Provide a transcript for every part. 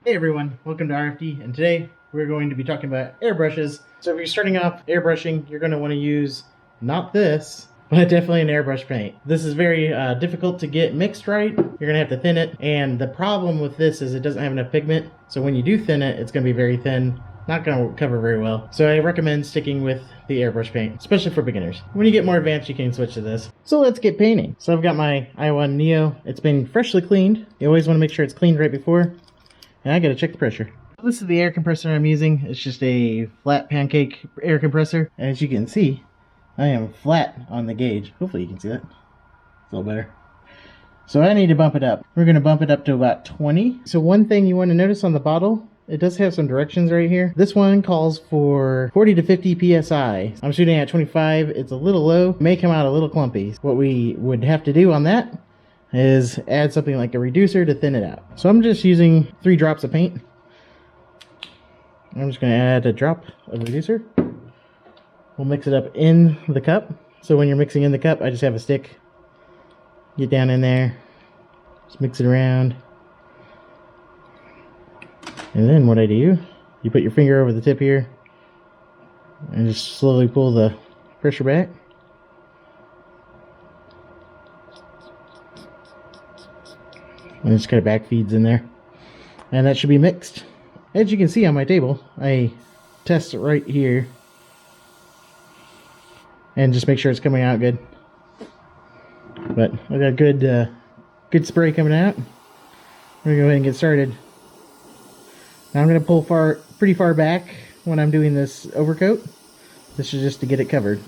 Hey everyone, welcome to RFD, and today we're going to be talking about airbrushes. So if you're starting off airbrushing, you're going to want to use not this, but definitely an airbrush paint. This is very difficult to get mixed right. You're going to have to thin it, and the problem with this is it doesn't have enough pigment, so when you do thin it, it's going to be very thin, not going to cover very well. So I recommend sticking with the airbrush paint, especially for beginners. When you get more advanced, you can switch to this. So let's get painting. So I've got my Iawata Neo. It's been freshly cleaned. You always want to make sure it's cleaned right before. And I gotta check the pressure. This is the air compressor I'm using. It's just a flat pancake air compressor. As you can see, I am flat on the gauge. Hopefully you can see that. It's a little better. So I need to bump it up. We're gonna bump it up to about 20. So one thing you want to notice on the bottle, it does have some directions right here. This one calls for 40 to 50 psi. I'm shooting at 25. It's a little low. It may come out a little clumpy. What we would have to do on that is add something like a reducer to thin it out. So I'm just using 3 drops of paint. I'm just going to add a drop of reducer. We'll mix it up in the cup. So when you're mixing in the cup, I just have a stick. Get down in there. Just mix it around. And then what I do, you put your finger over the tip here and just slowly pull the pressure back. And it just kind of back feeds in there. And that should be mixed. As you can see on my table, I test it right here. And just make sure it's coming out good. But I got good spray coming out. We're going to go ahead and get started. Now I'm going to pull pretty far back when I'm doing this overcoat. This is just to get it covered.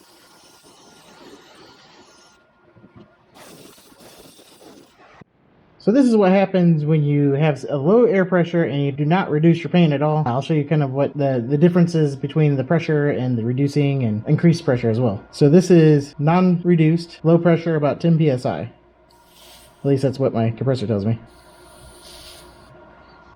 So this is what happens when you have a low air pressure and you do not reduce your paint at all. I'll show you kind of what the differences between the pressure and the reducing and increased pressure as well. So this is non-reduced, low pressure, about 10 psi. At least that's what my compressor tells me.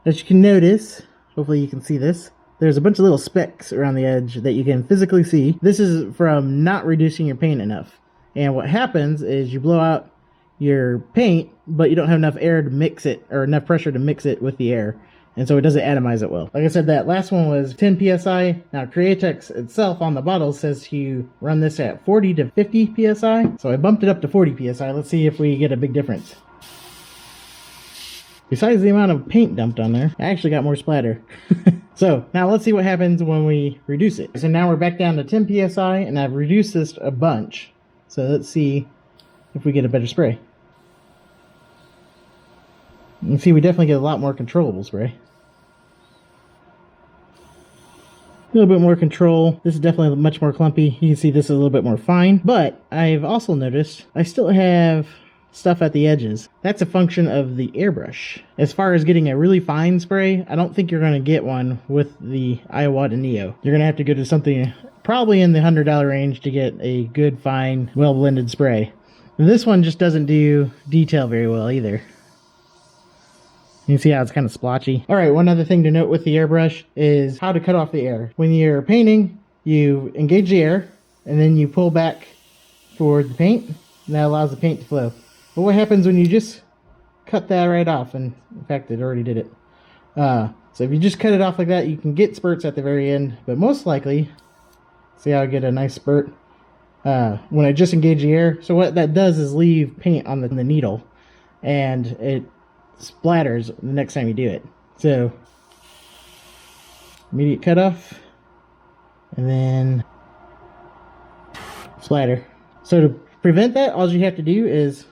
As you can notice, hopefully you can see this, there's a bunch of little specks around the edge that you can physically see. This is from not reducing your paint enough. And what happens is you blow out your paint, but you don't have enough air to mix it, or enough pressure to mix it with the air, and so it doesn't atomize it well. Like I said, that last one was 10 psi. Now Createx itself on the bottle says to run this at 40 to 50 psi, so I bumped it up to 40 psi. Let's see if we get a big difference. Besides the amount of paint dumped on there, I actually got more splatter. So now let's see what happens when we reduce it. So now we're back down to 10 psi, and I've reduced this a bunch. So let's see if we get a better spray. You can see we definitely get a lot more controllable spray. A little bit more control. This is definitely much more clumpy. You can see this is a little bit more fine. But I've also noticed I still have stuff at the edges. That's a function of the airbrush. As far as getting a really fine spray, I don't think you're going to get one with the Iawata Neo. You're going to have to go to something probably in the $100 range to get a good, fine, well-blended spray. This one just doesn't do detail very well either. You can see how it's kind of splotchy. Alright, one other thing to note with the airbrush is how to cut off the air. When you're painting, you engage the air, and then you pull back for the paint, and that allows the paint to flow. But what happens when you just cut that right off? And in fact, it already did it. So if you just cut it off like that, you can get spurts at the very end, but most likely, see how I get a nice spurt? When I just engage the air, so what that does is leave paint on the needle, and it splatters the next time you do it. So immediate cutoff, and then splatter. So to prevent that, all you have to do is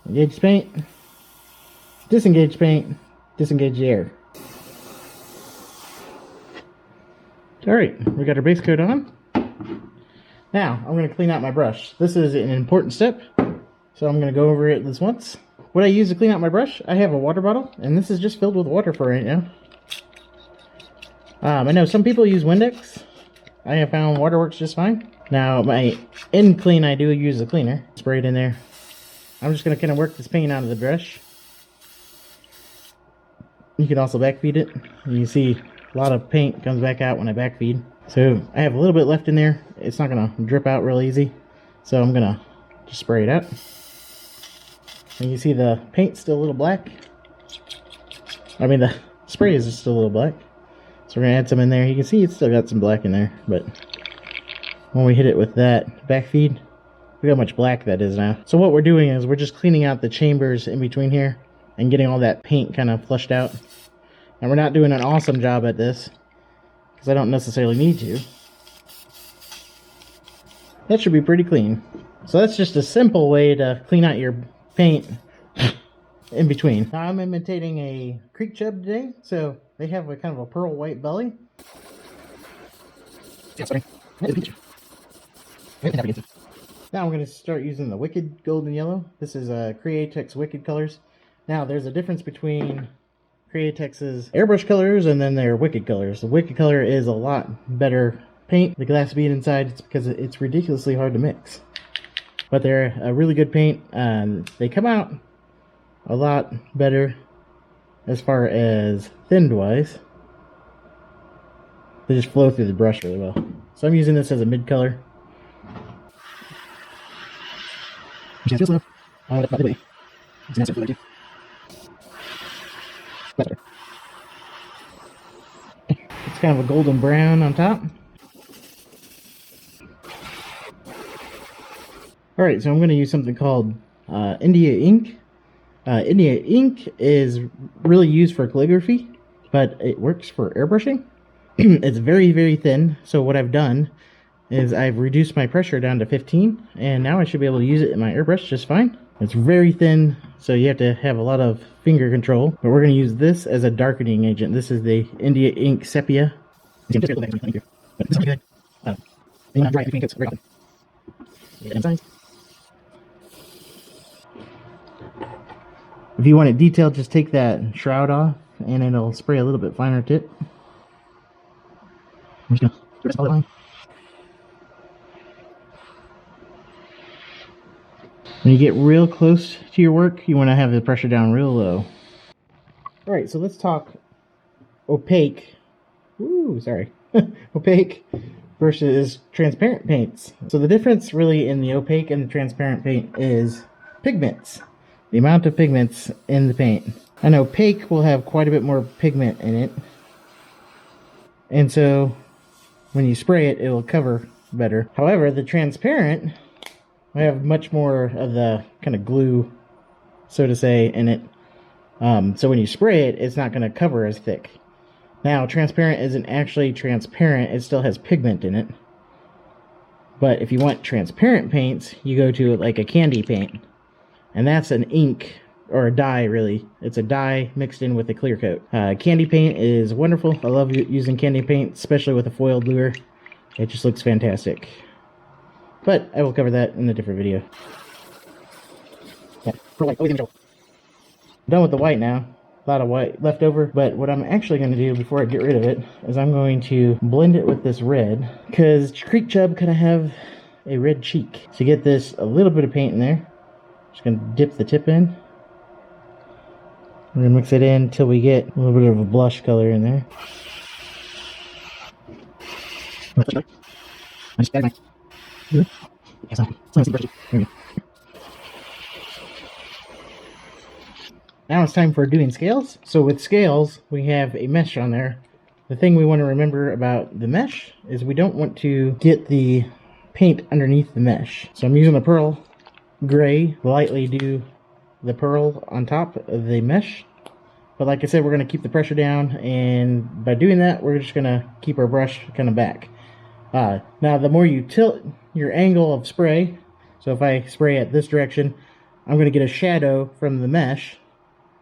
engage paint, disengage paint, disengage the air. Alright, we got our base coat on. Now, I'm going to clean out my brush. This is an important step, so I'm going to go over it this once. What I use to clean out my brush, I have a water bottle, and this is just filled with water for right now. I know some people use Windex. I have found water works just fine. Now, my end clean, I do use a cleaner. Spray it in there. I'm just going to kind of work this paint out of the brush. You can also backfeed it. You see a lot of paint comes back out when I backfeed. So I have a little bit left in there. It's not going to drip out real easy. So I'm going to just spray it out. And you see the paint's still a little black. I mean, the spray is just a little black. So we're going to add some in there. You can see it's still got some black in there, but when we hit it with that back feed, look how much black that is now. So what we're doing is we're just cleaning out the chambers in between here and getting all that paint kind of flushed out. And we're not doing an awesome job at this because I don't necessarily need to. That should be pretty clean. So that's just a simple way to clean out your paint in between. Now I'm imitating a creek chub today, so they have a kind of a pearl white belly. Yeah, sorry. Now I'm going to start using the Wicked Golden Yellow. This is Createx Wicked colors. Now there's a difference between Createx's airbrush colors and then their Wicked colors. The Wicked color is a lot better paint. The glass bead inside, it's because it's ridiculously hard to mix. But they're a really good paint. They come out a lot better as far as thinned wise. They just flow through the brush really well. So I'm using this as a mid color. It's kind of a golden brown on top. Alright, so I'm going to use something called India ink. India ink is really used for calligraphy, but it works for airbrushing. It's very, very thin, so what I've done is I've reduced my pressure down to 15, and now I should be able to use it in my airbrush just fine. It's very thin, so you have to have a lot of finger control, but we're going to use this as a darkening agent. This is the India ink sepia. If you want it detailed, just take that shroud off and it'll spray a little bit finer tip. I'm just gonna do this all the line. When you get real close to your work, you want to have the pressure down real low. Alright, so let's talk opaque. Opaque versus transparent paints. So the difference really in the opaque and the transparent paint is pigments. The amount of pigments in the paint. An opaque will have quite a bit more pigment in it. And so when you spray it, it will cover better. However, the transparent will have much more of the kind of glue, so to say, in it. So when you spray it, it's not going to cover as thick. Now, transparent isn't actually transparent. It still has pigment in it. But if you want transparent paints, you go to like a candy paint. And that's an ink, or a dye really. It's a dye mixed in with a clear coat. Candy paint is wonderful. I love using candy paint, especially with a foiled lure. It just looks fantastic. But I will cover that in a different video. Yeah, for white. I'm done with the white now. A lot of white left over. But what I'm actually going to do before I get rid of it is I'm going to blend it with this red. Because Creek Chub kind of have a red cheek. So you get this, a little bit of paint in there. Just going to dip the tip in. We're going to mix it in until we get a little bit of a blush color in there. Now it's time for doing scales. So with scales, we have a mesh on there. The thing we want to remember about the mesh is we don't want to get the paint underneath the mesh. So I'm using a pearl gray, lightly do the pearl on top of the mesh. But like I said, we're going to keep the pressure down, and by doing that, we're just going to keep our brush kind of back. Now, the more you tilt your angle of spray, so if I spray at this direction, I'm going to get a shadow from the mesh,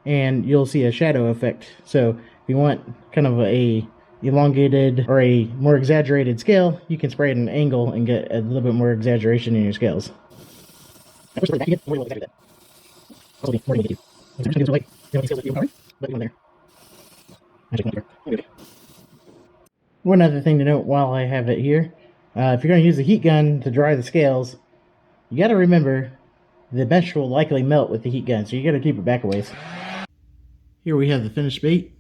and you'll see a shadow effect. So if you want kind of a elongated or a more exaggerated scale, you can spray at an angle and get a little bit more exaggeration in your scales. One other thing to note while I have it here, if you're going to use the heat gun to dry the scales, you got to remember the mesh will likely melt with the heat gun, so you got to keep it back a ways. Here we have the finished bait.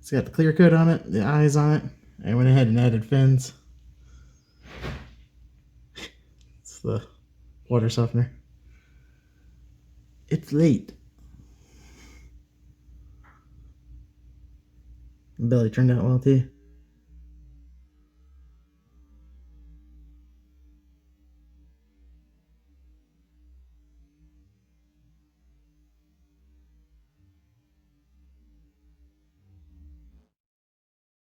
It's got the clear coat on it, the eyes on it. I went ahead and added fins. It's the water softener. It's late. Belly turned out well too.